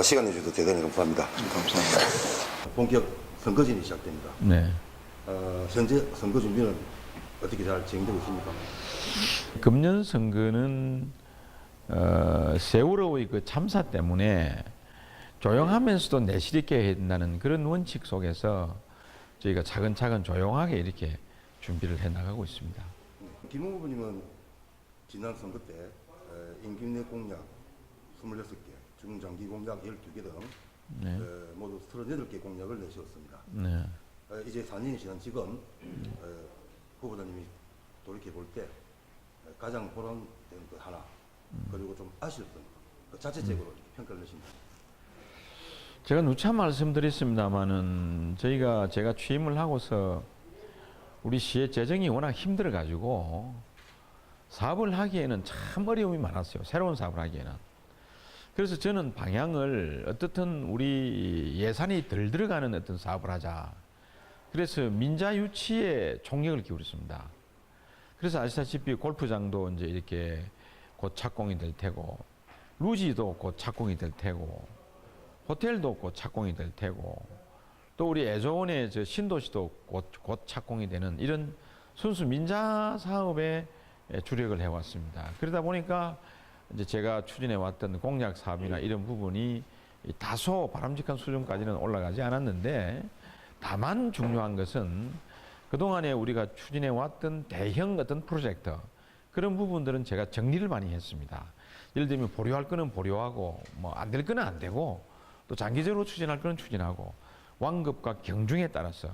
시간 내주셔서 대단히 감사합니다. 감사합니다. 본격 선거진이 시작됩니다. 네. 현재 선거 준비는 어떻게 잘 진행되고 있습니까? 금년 선거는 세월호의 그 참사 때문에 조용하면서도 내실 있게 해야 된다는 그런 원칙 속에서 저희가 차근차근 조용하게 이렇게 준비를 해 나가고 있습니다. 김 후보님은 지난 선거 때 임기 내 공약 26개, 중장기 공약 12개 등 네. 모두 38개 공약을 내세웠습니다. 네. 이제 4년이 지난 지금 후보자님이 돌이켜 볼 때 가장 보람된 것 하나 그리고 좀 아쉬웠던 것 자체적으로 이렇게 평가를 내십니다. 제가 누차 말씀드렸습니다마는 제가 취임을 하고서 우리 시의 재정이 워낙 힘들어 가지고 사업을 하기에는 참 어려움이 많았어요. 새로운 사업을 하기에는. 그래서 저는 방향을 어떻든 우리 예산이 덜 들어가는 어떤 사업을 하자. 그래서 민자 유치에 총력을 기울였습니다. 그래서 아시다시피 골프장도 이제 이렇게 곧 착공이 될 테고, 루지도 곧 착공이 될 테고, 호텔도 곧 착공이 될 테고, 또 우리 애조원의 저 신도시도 곧 착공이 되는 이런 순수 민자 사업에 주력을 해왔습니다. 그러다 보니까 이제 제가 추진해 왔던 공약 사업이나 이런 부분이 다소 바람직한 수준까지는 올라가지 않았는데, 다만 중요한 것은 그동안에 우리가 추진해 왔던 대형 어떤 프로젝트, 그런 부분들은 제가 정리를 많이 했습니다. 예를 들면 보류할 거는 보류하고, 뭐 안 될 거는 안 되고, 또 장기적으로 추진할 거는 추진하고, 완급과 경중에 따라서.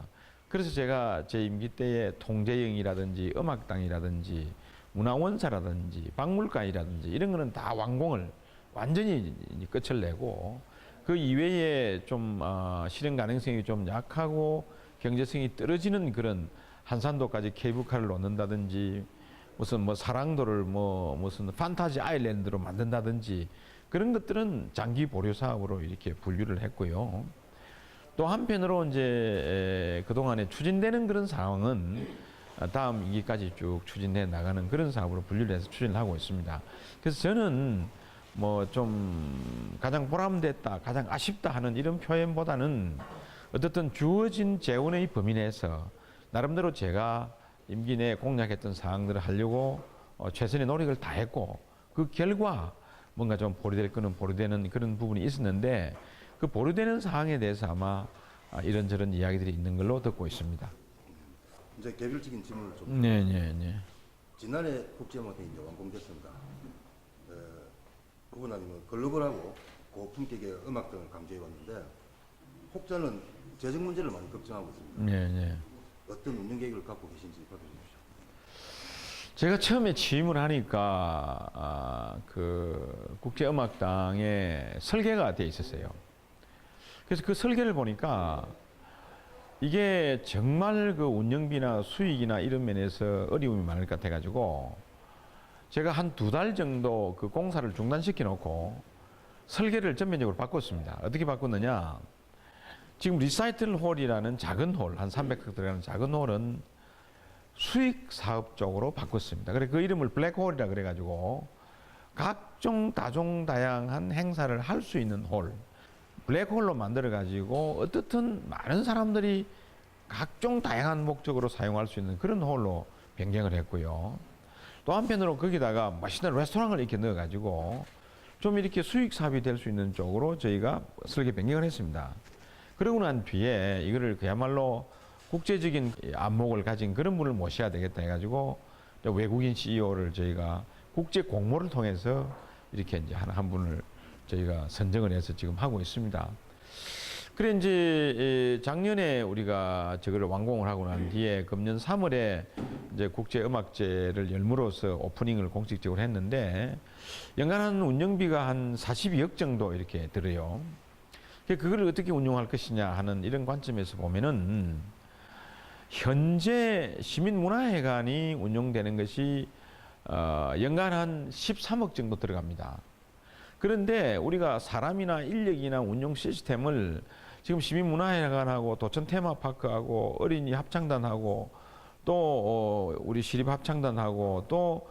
그래서 제가 제 임기 때에 통제영이라든지 음악당이라든지 문화원사라든지 박물관이라든지 이런 거는 다 완공을 완전히 끝을 내고, 그 이외에 좀 실현 가능성이 좀 약하고 경제성이 떨어지는 그런 한산도까지 케이블카를 놓는다든지, 무슨 뭐 사랑도를 무슨 판타지 아일랜드로 만든다든지, 그런 것들은 장기 보류 사업으로 이렇게 분류를 했고요. 또 한편으로 이제 그동안에 추진되는 그런 상황은 다음 임기까지 쭉 추진해 나가는 그런 사업으로 분류를 해서 추진을 하고 있습니다. 그래서 저는 뭐 좀 가장 보람됐다, 가장 아쉽다 하는 이런 표현보다는 어떻든 주어진 재원의 범위 내에서 나름대로 제가 임기 내에 공약했던 사항들을 하려고 최선의 노력을 다했고, 그 결과 뭔가 좀 보류될 거는 보류되는 그런 부분이 있었는데, 그 보류되는 사항에 대해서 아마 이런저런 이야기들이 있는 걸로 듣고 있습니다. 이제 개별적인 질문을 좀. 네. 지난해 국제음악회 이제 완공됐습니다. 후보자님은 글로벌하고 고품격의 음악 등을 강조해 왔는데, 혹자는 재정 문제를 많이 걱정하고 있습니다. 네. 어떤 운영 계획을 갖고 계신지 밝혀주십시오. 제가 처음에 취임을 하니까 그 국제음악당에 설계가 돼 있었어요. 그래서 그 설계를 보니까 이게 정말 그 운영비나 수익이나 이런 면에서 어려움이 많을 것 같아가지고 제가 한 2달 정도 그 공사를 중단시켜 놓고 설계를 전면적으로 바꿨습니다. 어떻게 바꿨느냐? 지금 리사이틀 홀이라는 작은 홀, 한 300석 들어가는 작은 홀은 수익 사업 쪽으로 바꿨습니다. 그래 그 이름을 블랙홀이라 그래가지고 각종 다종다양한 행사를 할 수 있는 홀, 블랙홀로 만들어가지고 어떻든 많은 사람들이 각종 다양한 목적으로 사용할 수 있는 그런 홀로 변경을 했고요. 또 한편으로 거기다가 맛있는 레스토랑을 이렇게 넣어가지고 좀 이렇게 수익 사업이 될 수 있는 쪽으로 저희가 설계 변경을 했습니다. 그러고 난 뒤에 이거를 그야말로 국제적인 안목을 가진 그런 분을 모셔야 되겠다 해가지고 외국인 CEO를 저희가 국제 공모를 통해서 이렇게 이제 한 분을 저희가 선정을 해서 지금 하고 있습니다. 그래 이제 작년에 우리가 저거를 완공을 하고 난 뒤에 금년 3월에 이제 국제음악제를 열므로써 오프닝을 공식적으로 했는데, 연간 운영비가 한 42억 정도 이렇게 들어요. 그걸 어떻게 운영할 것이냐 하는 이런 관점에서 보면은 현재 시민문화회관이 운영되는 것이 연간 한 13억 정도 들어갑니다. 그런데 우리가 사람이나 인력이나 운영 시스템을 지금 시민문화회관하고 도천 테마파크하고 어린이 합창단하고 또 우리 시립합창단하고 또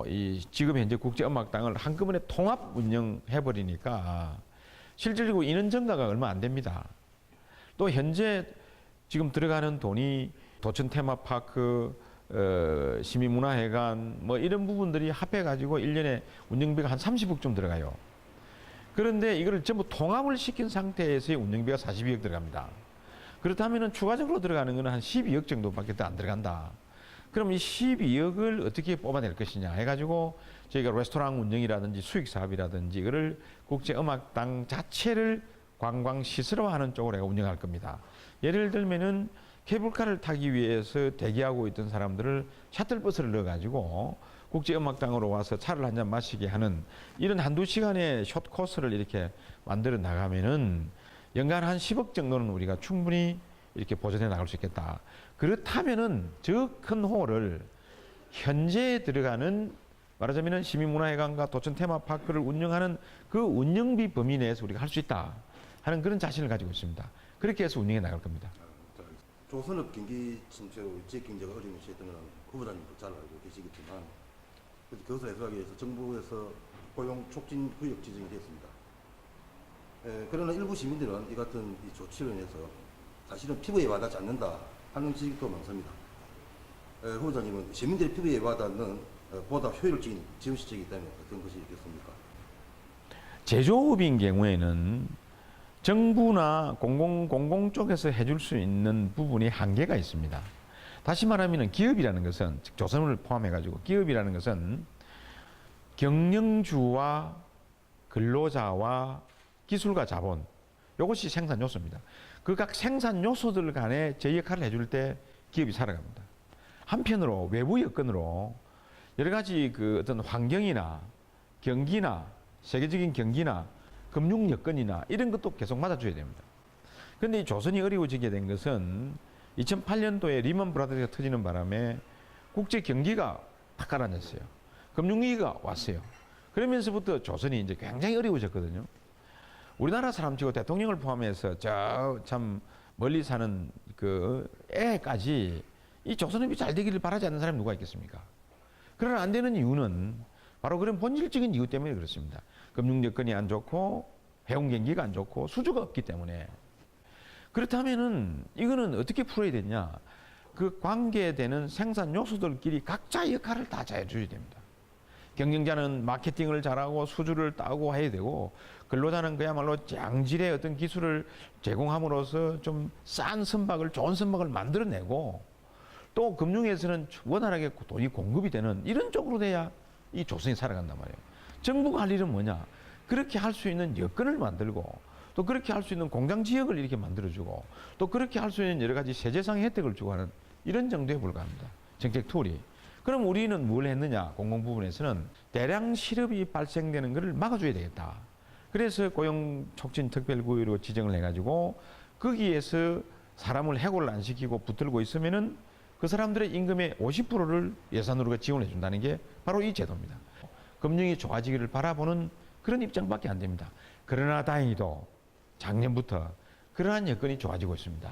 이 지금 현재 국제음악당을 한꺼번에 통합 운영해 버리니까 실질적으로 인원 증가가 얼마 안 됩니다. 또 현재 지금 들어가는 돈이 도천 테마파크, 시민문화회관 뭐 이런 부분들이 합해 가지고 1년에 운영비가 한 30억쯤 들어가요. 그런데 이거를 전부 통합을 시킨 상태에서의 운영비가 42억 들어갑니다. 그렇다면 추가적으로 들어가는 것은 한 12억 정도밖에 더 안 들어간다. 그럼 이 12억을 어떻게 뽑아낼 것이냐 해가지고 저희가 레스토랑 운영이라든지 수익 사업이라든지 이거를 국제음악당 자체를 관광 시설화하는 쪽으로 해가 운영할 겁니다. 예를 들면은 케이블카를 타기 위해서 대기하고 있던 사람들을 샤틀버스를 넣어가지고 국제음악당으로 와서 차를 한잔 마시게 하는 이런 한두 시간의 숏 코스를 이렇게 만들어 나가면은 연간 한 10억 정도는 우리가 충분히 이렇게 보존해 나갈 수 있겠다. 그렇다면은 저 큰 홀을 현재 들어가는 말하자면은 시민문화회관과 도천 테마파크를 운영하는 그 운영비 범위 내에서 우리가 할 수 있다 하는 그런 자신을 가지고 있습니다. 그렇게 해서 운영해 나갈 겁니다. 조선업 경기 침체로 지역 경제가 어려운 시했던 건 후보자님도 잘 알고 계시겠지만 그것을 해소하기 위해서 정부에서 고용 촉진 구역 지정이 되었습니다. 그러나 일부 시민들은 이 같은 이 조치로 인해서 사실은 피부에 와닿지 않는다 하는 지적도 많습니다. 후보자님은 시민들의 피부에 와닿는 보다 효율적인 지원 시책이기 때문에 어떤 것이 있겠습니까? 제조업인 경우에는 정부나 공공 쪽에서 해줄 수 있는 부분이 한계가 있습니다. 다시 말하면 기업이라는 것은 즉 조선을 포함해가지고 기업이라는 것은 경영주와 근로자와 기술과 자본 이것이 생산 요소입니다. 그 각 생산 요소들 간에 제 역할을 해줄 때 기업이 살아갑니다. 한편으로 외부 여건으로 여러 가지 그 어떤 환경이나 경기나 세계적인 경기나 금융 여건이나 이런 것도 계속 맞아줘야 됩니다. 그런데 이 조선이 어려워지게 된 것은 2008년도에 리먼 브라더스가 터지는 바람에 국제 경기가 탁 가라앉았어요. 금융위기가 왔어요. 그러면서부터 조선이 이제 굉장히 어려워졌거든요. 우리나라 사람치고 대통령을 포함해서 저 참 멀리 사는 그 애까지 이 조선업이 잘 되기를 바라지 않는 사람이 누가 있겠습니까? 그러나 안 되는 이유는 바로 그런 본질적인 이유 때문에 그렇습니다. 금융 여건이 안 좋고 해운 경기가 안 좋고 수주가 없기 때문에. 그렇다면은 이거는 어떻게 풀어야 되냐? 그 관계되는 생산 요소들끼리 각자 역할을 다 잘해줘야 됩니다. 경영자는 마케팅을 잘하고 수주를 따고 해야 되고 근로자는 그야말로 양질의 어떤 기술을 제공함으로써 좀 싼 선박을 좋은 선박을 만들어내고 또 금융에서는 원활하게 돈이 공급이 되는 이런 쪽으로 돼야 이 조선이 살아간단 말이에요. 정부가 할 일은 뭐냐? 그렇게 할 수 있는 여건을 만들고 또 그렇게 할 수 있는 공장 지역을 이렇게 만들어주고 또 그렇게 할 수 있는 여러 가지 세제상의 혜택을 주고 하는 이런 정도에 불과합니다. 정책 툴이. 그럼 우리는 뭘 했느냐? 공공 부분에서는 대량 실업이 발생되는 것을 막아줘야 되겠다. 그래서 고용 촉진 특별구역으로 지정을 해가지고 거기에서 사람을 해고를 안 시키고 붙들고 있으면은 그 사람들의 임금의 50%를 예산으로 지원해 준다는 게 바로 이 제도입니다. 금융이 좋아지기를 바라보는 그런 입장밖에 안 됩니다. 그러나 다행히도 작년부터 그러한 여건이 좋아지고 있습니다.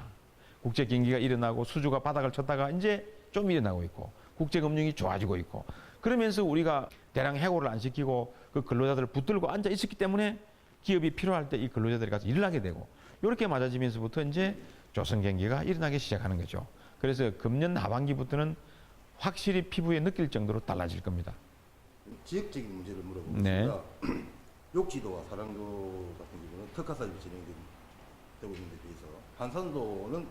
국제 경기가 일어나고 수주가 바닥을 쳤다가 이제 좀 일어나고 있고 국제금융이 좋아지고 있고 그러면서 우리가 대량 해고를 안 시키고 그 근로자들을 붙들고 앉아 있었기 때문에 기업이 필요할 때 이 근로자들이 가서 일을 하게 되고 이렇게 맞아지면서부터 이제 조선 경기가 일어나기 시작하는 거죠. 그래서 금년 하반기부터는 확실히 피부에 느낄 정도로 달라질 겁니다. 지역적인 문제를 물어보겠습니다. 네. 욕지도와 사랑도 같은 경우는 특화사업이 진행되고 있는 데 비해서 한산도는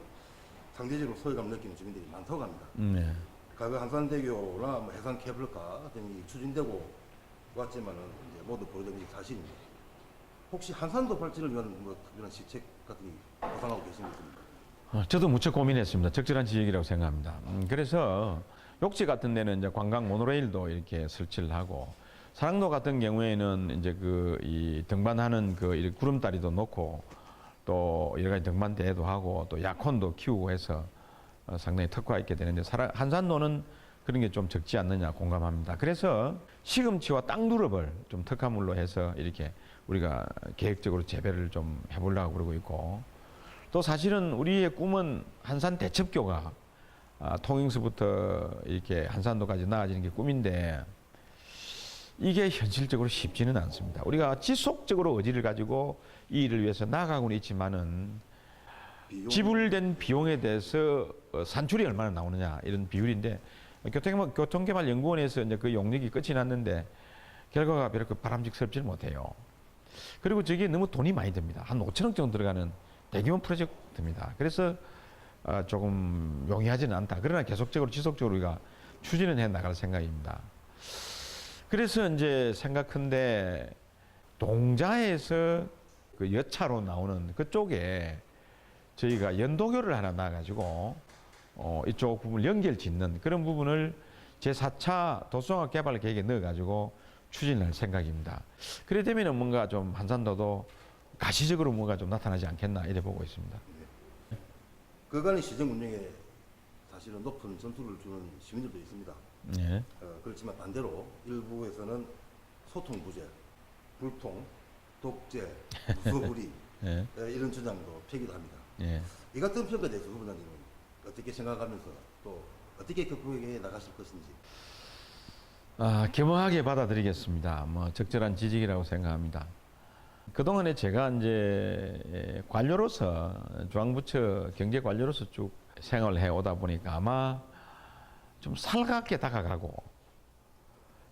상대적으로 소외감을 느끼는 주민들이 많다고 합니다. 네. 과거 한산대교나 뭐 해상 케이블카 같은 게 추진되고 왔지만은 이제 모두 보여드린 게 사실입니다. 혹시 한산도 발전을 위한 뭐 특별한 시책 같은 게 구상하고 계십니까? 저도 무척 고민했습니다. 적절한 지적이라고 생각합니다. 그래서 욕지 같은 데는 이제 관광 모노레일도 이렇게 설치를 하고 사랑도 같은 경우에는 이제 이 등반하는 이 구름다리도 놓고 또 여러 가지 등반대회도 하고 또 약혼도 키우고 해서 상당히 특화 있게 되는데 한산도는 그런 게 좀 적지 않느냐 공감합니다. 그래서 시금치와 땅두릅을 좀 특화물로 해서 이렇게 우리가 계획적으로 재배를 좀 해보려고 그러고 있고 또 사실은 우리의 꿈은 한산 대첩교가 통영서부터 이렇게 한산도까지 나아지는 게 꿈인데 이게 현실적으로 쉽지는 않습니다. 우리가 지속적으로 의지를 가지고 이 일을 위해서 나아가고는 있지만은 지불된 비용에 대해서 산출이 얼마나 나오느냐 이런 비율인데 교통개발연구원에서 이제 그 용역이 끝이 났는데 결과가 별로 바람직스럽지는 못해요. 그리고 저게 너무 돈이 많이 듭니다. 한 5천억 정도 들어가는 대규모 프로젝트입니다. 그래서 조금 용이하지는 않다. 그러나 계속적으로 지속적으로 우리가 추진은 해 나갈 생각입니다. 그래서 이제 생각한데 동자에서 그 여차로 나오는 그쪽에 저희가 연도교를 하나 놔가지고 이쪽 부분을 연결 짓는 그런 부분을 제4차 도시종합 개발 계획에 넣어가지고 추진할 생각입니다. 그래 되면은 뭔가 좀 한산도도 가시적으로 뭔가 좀 나타나지 않겠나 이래 보고 있습니다. 그간의 시정 운영에 사실은 높은 점수를 주는 시민들도 있습니다. 예. 그렇지만 반대로 일부에서는 소통 부재, 불통, 독재, 무소불위 예. 이런 주장도 폐기도 합니다. 예. 이 같은 평가에 대해서 후보자님은 어떻게 생각하면서 또 어떻게 극복해 나가실 것인지. 겸허하게 받아들이겠습니다. 뭐 적절한 지적이라고 생각합니다. 그동안에 제가 이제 관료로서 중앙부처 경제관료로서 쭉 생활을 해 오다 보니까 아마 좀 살갑게 다가가고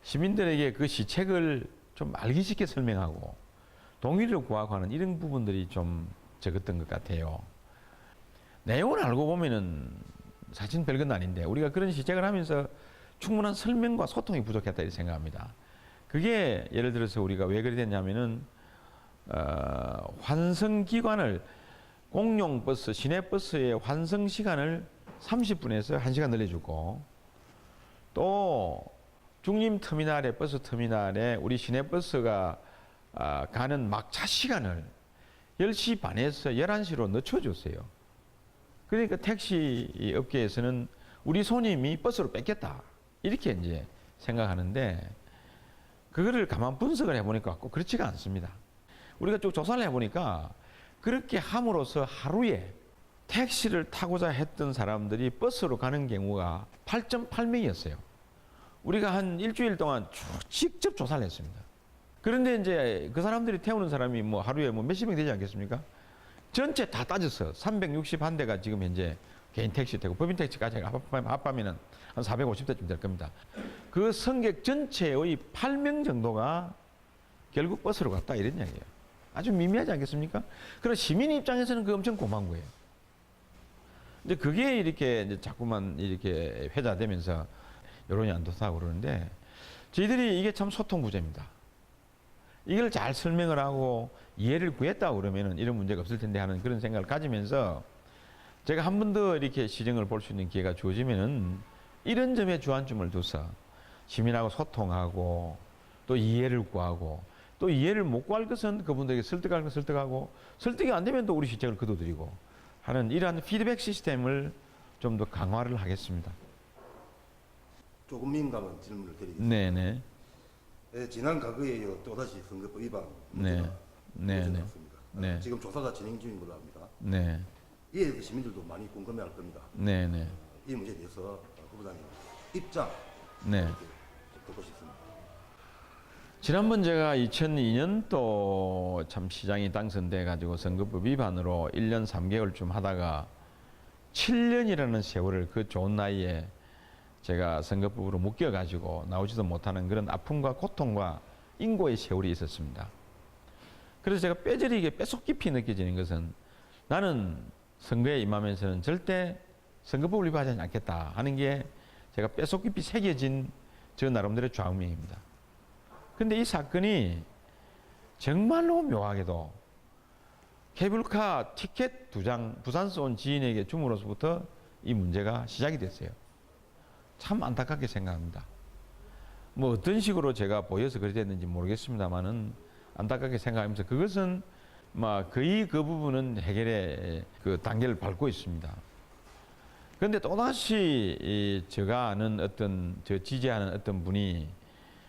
시민들에게 그 시책을 좀 알기 쉽게 설명하고 동의를 구하고 하는 이런 부분들이 좀 적었던 것 같아요. 내용을 알고 보면은 사실 별건 아닌데 우리가 그런 시책을 하면서 충분한 설명과 소통이 부족했다 이렇게 생각합니다. 그게 예를 들어서 우리가 왜 그래 됐냐면은 환승기관을 공용버스, 시내버스의 환승 시간을 30분에서 1시간 늘려주고 또 중림터미널의 버스터미널에 우리 시내버스가 가는 막차 시간을 10시 반에서 11시로 늦춰줬어요. 그러니까 택시 업계에서는 우리 손님이 버스로 뺏겼다. 이렇게 이제 생각하는데 그거를 가만 분석을 해보니까 꼭 그렇지가 않습니다. 우리가 쭉 조사를 해보니까 그렇게 함으로써 하루에 택시를 타고자 했던 사람들이 버스로 가는 경우가 8.8명이었어요. 우리가 한 일주일 동안 직접 조사를 했습니다. 그런데 이제 그 사람들이 태우는 사람이 뭐 하루에 뭐 몇십 명 되지 않겠습니까? 전체 다 따져서 361대가 지금 현재 개인 택시 되고 법인 택시까지 합하면은 한 450대쯤 될 겁니다. 그 승객 전체의 8명 정도가 결국 버스로 갔다 이런 이야기예요. 아주 미미하지 않겠습니까? 그럼 시민 입장에서는 그 엄청 고마운 거예요. 이제 그게 이렇게 이제 자꾸만 이렇게 회자되면서 여론이 안 좋다고 그러는데 저희들이 이게 참 소통 부재입니다. 이걸 잘 설명을 하고 이해를 구했다고 그러면은 이런 문제가 없을 텐데 하는 그런 생각을 가지면서 제가 한 번 더 이렇게 시정을 볼 수 있는 기회가 주어지면은 이런 점에 주안점을 둬서 시민하고 소통하고 또 이해를 구하고 또 이해를 못 구할 것은 그분들에게 설득할 건 설득하고 설득이 안 되면 또 우리 시책을 거둬들이고 하는 이러한 피드백 시스템을 좀 더 강화를 하겠습니다. 조금 민감한 질문을 드리겠습니다. 네네. 지난 과거에 또다시 선거법 위반 네. 문제가 네. 나왔습니다. 네. 지금 조사가 진행 중인 걸로 압니다. 네. 이에 대해서 시민들도 많이 궁금해할 겁니다. 네네. 이 문제에 대해서 후보자님 입장 네. 이렇게 듣고 싶습니다. 지난번 제가 2002년도 참 시장이 당선돼 가지고 선거법 위반으로 1년 3개월쯤 하다가 7년이라는 세월을 그 좋은 나이에 제가 선거법으로 묶여 가지고 나오지도 못하는 그런 아픔과 고통과 인고의 세월이 있었습니다. 그래서 제가 뼈저리게 뼛속 깊이 느껴지는 것은 나는 선거에 임하면서는 절대 선거법을 위반하지 않겠다 하는 게 제가 뼛속 깊이 새겨진 저 나름대로 좌우명입니다. 근데 이 사건이 정말로 묘하게도 케이블카 티켓 2장 부산서 온 지인에게 줌으로서부터 이 문제가 시작이 됐어요. 참 안타깝게 생각합니다. 뭐 어떤 식으로 제가 보여서 그렇게 됐는지 모르겠습니다만은 안타깝게 생각하면서 그것은 막 거의 그 부분은 해결의 그 단계를 밟고 있습니다. 그런데 또다시 제가 아는 어떤 저 지지하는 어떤 분이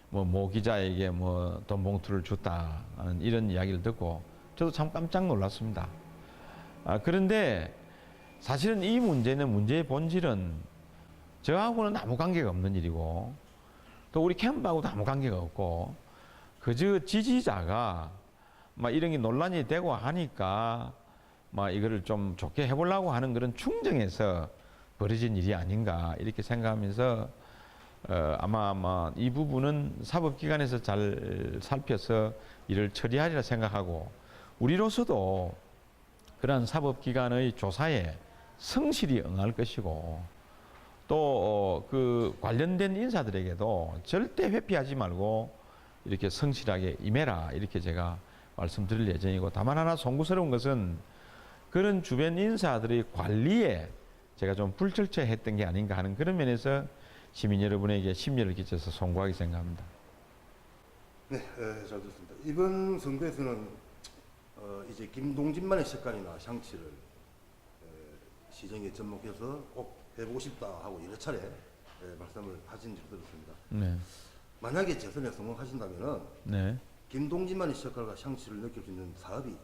모 기자에게 뭐 돈 봉투를 줬다 하는 이런 이야기를 듣고 저도 참 깜짝 놀랐습니다. 그런데 사실은 이 문제의 본질은 저하고는 아무 관계가 없는 일이고 또 우리 캠프하고도 아무 관계가 없고 그저 지지자가 막 이런 게 논란이 되고 하니까 막 이거를 좀 좋게 해보려고 하는 그런 충정에서 벌어진 일이 아닌가 이렇게 생각하면서 아마 이 부분은 사법기관에서 잘 살펴서 이를 처리하리라 생각하고 우리로서도 그러한 사법기관의 조사에 성실히 응할 것이고 또 그 관련된 인사들에게도 절대 회피하지 말고 이렇게 성실하게 임해라 이렇게 제가 말씀드릴 예정이고 다만 하나 송구스러운 것은 그런 주변 인사들의 관리에 제가 좀 불철저했던 게 아닌가 하는 그런 면에서 시민 여러분에게 심려를 끼쳐서 송구하게 생각합니다. 네, 잘 듣습니다. 이번 선거에서는 이제 김동진만의 색깔이나 향치를 시정에 접목해서 꼭 해보고 싶다 하고 여러 차례 말씀을 하신 줄 들었습니다. 네. 만약에 재선에 성공하신다면은 네. 김동진만의 색깔과 향치를 느낄 수 있는 사업이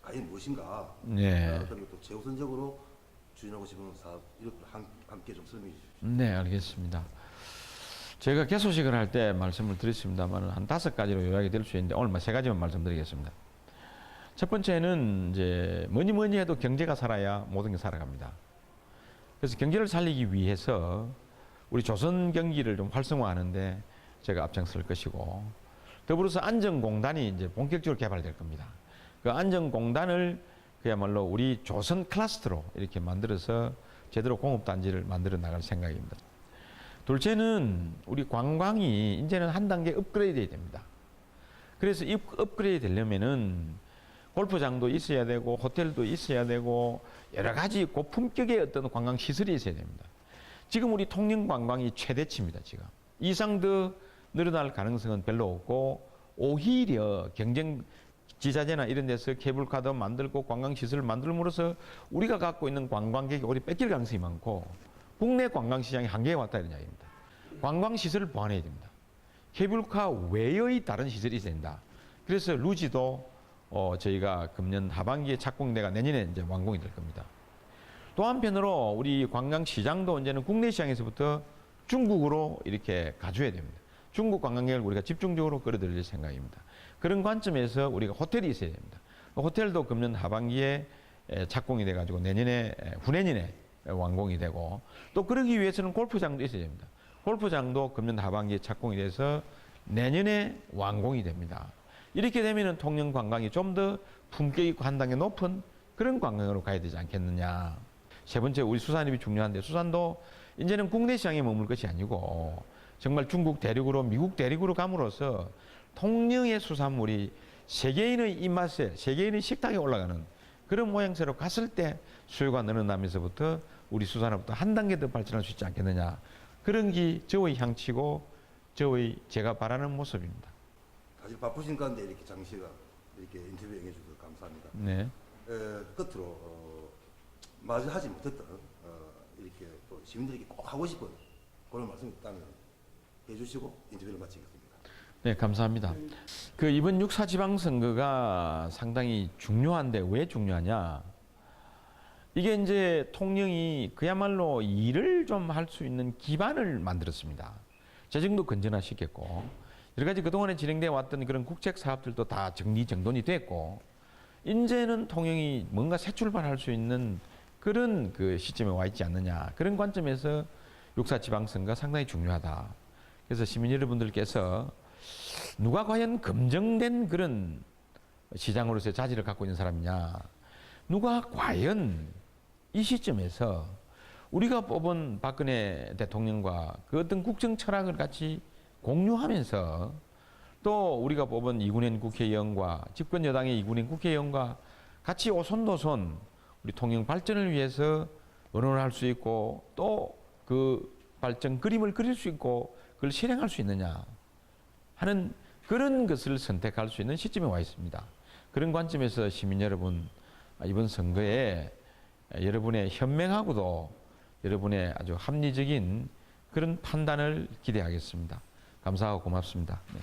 과연 무엇인가? 네. 그리고 또 최우선적으로 추진하고 싶은 사업 이것도 함께 좀 설명해 주십시오. 네, 알겠습니다. 제가 개소식을 할 때 말씀을 드렸습니다만 한 5가지로 요약이 될 수 있는데 오늘 3가지만 말씀드리겠습니다. 첫 번째는 이제 뭐니 해도 경제가 살아야 모든 게 살아갑니다. 그래서 경제를 살리기 위해서 우리 조선 경기를 좀 활성화하는데 제가 앞장설 것이고 더불어서 안전공단이 이제 본격적으로 개발될 겁니다. 그 안전공단을 그야말로 우리 조선 클러스터로 이렇게 만들어서 제대로 공업단지를 만들어 나갈 생각입니다. 둘째는 우리 관광이 이제는 한 단계 업그레이드 해야 됩니다. 그래서 이 업그레이드 되려면은 골프장도 있어야 되고 호텔도 있어야 되고 여러 가지 고품격의 어떤 관광 시설이 있어야 됩니다. 지금 우리 통영 관광이 최대치입니다. 지금 이상 더 늘어날 가능성은 별로 없고 오히려 경쟁 지자체나 이런 데서 케이블카도 만들고 관광 시설을 만들므로써 우리가 갖고 있는 관광객이 오히려 뺏길 가능성이 많고 국내 관광 시장이 한계에 왔다 이런 이야기입니다. 관광 시설을 보완해야 됩니다. 케이블카 외의 다른 시설이 있어야 된다. 그래서 루지도 저희가 금년 하반기에 착공돼가 내년에 이제 완공이 될 겁니다. 또 한편으로 우리 관광 시장도 이제는 국내 시장에서부터 중국으로 이렇게 가줘야 됩니다. 중국 관광객을 우리가 집중적으로 끌어들일 생각입니다. 그런 관점에서 우리가 호텔이 있어야 됩니다. 호텔도 금년 하반기에 착공이 돼가지고 내년에 후내년에 완공이 되고 또 그러기 위해서는 골프장도 있어야 됩니다. 골프장도 금년 하반기에 착공이 돼서 내년에 완공이 됩니다. 이렇게 되면은 통영 관광이 좀 더 품격 있고 한 단계 높은 그런 관광으로 가야 되지 않겠느냐. 세 번째 우리 수산업이 중요한데 수산도 이제는 국내 시장에 머물 것이 아니고 정말 중국 대륙으로 미국 대륙으로 감으로써 통영의 수산물이 세계인의 입맛에 세계인의 식탁에 올라가는 그런 모양새로 갔을 때 수요가 늘어나면서부터 우리 수산업도 한 단계 더 발전할 수 있지 않겠느냐. 그런 게 저의 향치고 저의 제가 바라는 모습입니다. 사실 바쁘신 가운데 이렇게 장시간 이렇게 인터뷰 응해주셔서 감사합니다. 네. 끝으로 마저 하지 못했던 이렇게 또 시민들에게 꼭 하고 싶은 그런 말씀이 있다면 해주시고 인터뷰를 마치겠습니다. 네, 감사합니다. 그 이번 6.4 지방선거가 상당히 중요한데 왜 중요하냐? 이게 이제 통영이 그야말로 일을 좀 할 수 있는 기반을 만들었습니다. 재정도 건전화시켰고 여러 가지 그동안에 진행되어 왔던 그런 국책 사업들도 다 정리정돈이 됐고 이제는 통영이 뭔가 새 출발할 수 있는 그런 그 시점에 와 있지 않느냐. 그런 관점에서 6.4 지방선거가 상당히 중요하다. 그래서 시민 여러분들께서 누가 과연 검증된 그런 시장으로서의 자질을 갖고 있는 사람이냐. 누가 과연 이 시점에서 우리가 뽑은 박근혜 대통령과 그 어떤 국정 철학을 같이 공유하면서 또 우리가 뽑은 이군현 국회의원과 집권 여당의 이군현 국회의원과 같이 오손도손 우리 통영 발전을 위해서 의논할 수 있고 또 그 발전 그림을 그릴 수 있고 그걸 실행할 수 있느냐 하는 그런 것을 선택할 수 있는 시점에 와 있습니다. 그런 관점에서 시민 여러분 이번 선거에 여러분의 현명하고도 여러분의 아주 합리적인 그런 판단을 기대하겠습니다. 감사하고 고맙습니다. 네.